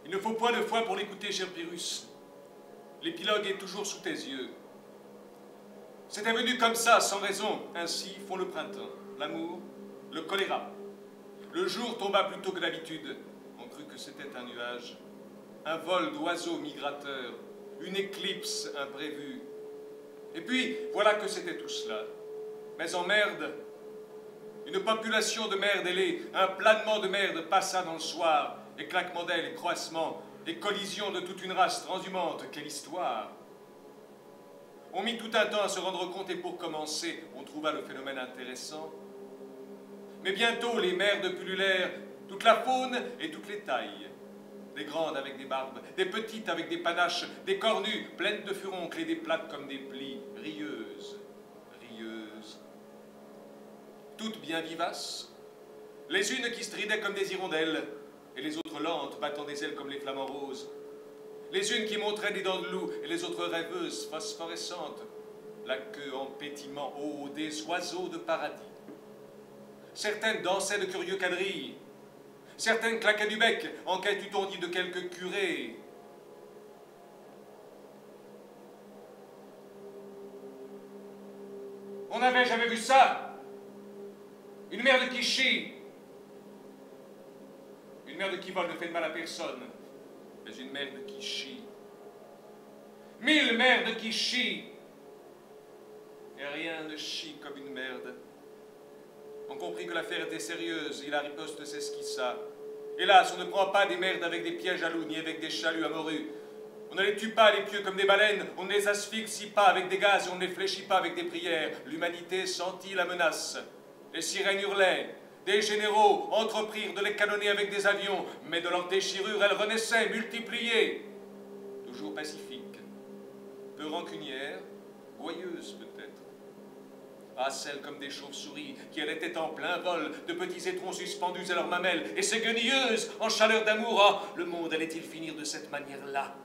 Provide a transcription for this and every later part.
Il ne faut point de foi pour l'écouter, cher Pyrrhus. L'épilogue est toujours sous tes yeux. C'était venu comme ça, sans raison. Ainsi font le printemps, l'amour, le choléra. Le jour tomba plus tôt que d'habitude. On crut que c'était un nuage. Un vol d'oiseaux migrateurs. Une éclipse imprévue. Et puis, voilà que c'était tout cela. Mais en merde, une population de merde ailée, un planement de merde passa dans le soir, et claquements d'ailes, et croissements, et collisions de toute une race transhumante. Quelle histoire! On mit tout un temps à se rendre compte, et pour commencer, on trouva le phénomène intéressant. Mais bientôt, les merdes pullulèrent, toute la faune et toutes les tailles. Des grandes avec des barbes, des petites avec des panaches, des cornues pleines de furoncles et des plates comme des plis, rieuses, rieuses. Toutes bien vivaces, les unes qui stridaient comme des hirondelles, et les autres lentes, battant des ailes comme les flamants roses. Les unes qui montraient des dents de loup, et les autres rêveuses, phosphorescentes, la queue en pétillement haut des oiseaux de paradis. Certaines dansaient de curieux quadrilles, certaines claquaient du bec, en quête, eût-on dit, de quelques curés. On n'avait jamais vu ça. Une merde qui chie. Une merde qui vole ne fait de mal à personne, mais une merde qui chie. 1000 merdes qui chient. Et rien ne chie comme une merde. On comprit que l'affaire était sérieuse, et la riposte s'esquissa. Hélas, on ne prend pas des merdes avec des pièges à loups, ni avec des chaluts à morues. On ne les tue pas, les pieux, comme des baleines, on ne les asphyxie pas avec des gaz, et on ne les fléchit pas avec des prières. L'humanité sentit la menace. Les sirènes hurlaient. Des généraux entreprirent de les canonner avec des avions, mais de leur déchirure, elles renaissaient, multipliées. Toujours pacifiques, peu rancunières, gouailleuses peut-être. Ah, celles comme des chauves-souris, qui elles étaient en plein vol, de petits étrons suspendus à leurs mamelles, et ces guenilleuses, en chaleur d'amour. Ah, le monde allait-il finir de cette manière-là?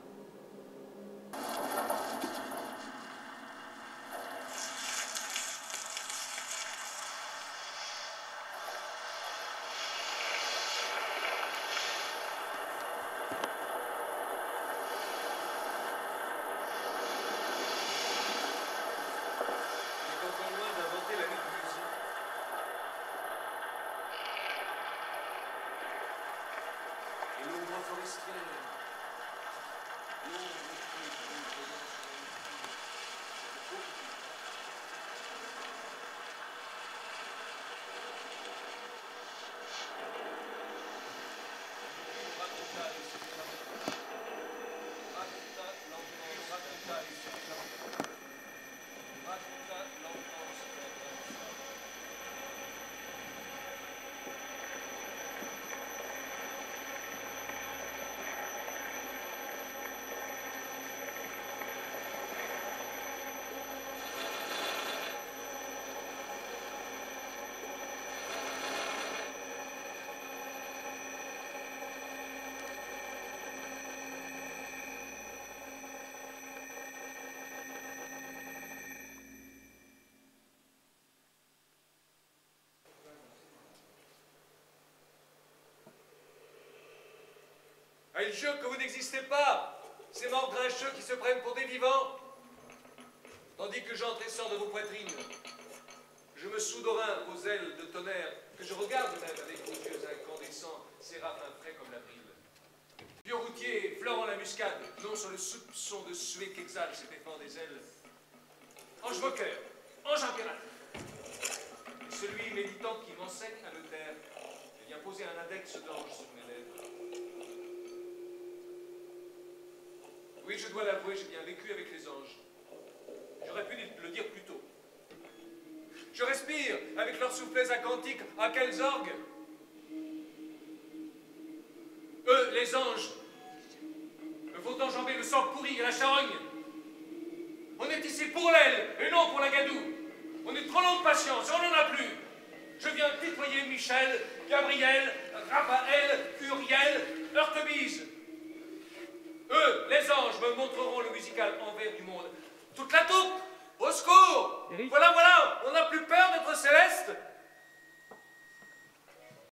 Ah, ils jurent que vous n'existez pas, ces morts grincheux qui se prennent pour des vivants, tandis que j'entre et sors de vos poitrines. Je me soudorin aux ailes de tonnerre, que je regarde même avec vos yeux incandescents, séraphins frais comme l'avril. Vieux routier, fleurant la muscade, non sur le soupçon de suer qu'exhalent cet effort des ailes. Ange moqueur, ange impératif, celui méditant qui m'enseigne à le taire, et vient poser un index d'ange sur mes lèvres. Oui, je dois l'avouer, j'ai bien vécu avec les anges. J'aurais pu le dire plus tôt. Je respire avec leurs soufflets acantiques. À quels orgues? Eux, les anges, me font enjamber le sang pourri et la charogne. On est ici pour l'aile et non pour la gadoue. On est trop long de patience et on n'en a plus. Je viens tutoyer Michel, Gabriel, Raphaël, Uriel, Heurtebise. Eux, les anges, me montreront le musical envers du monde. Toute la troupe, au secours! Eric. Voilà, voilà, on n'a plus peur d'être céleste.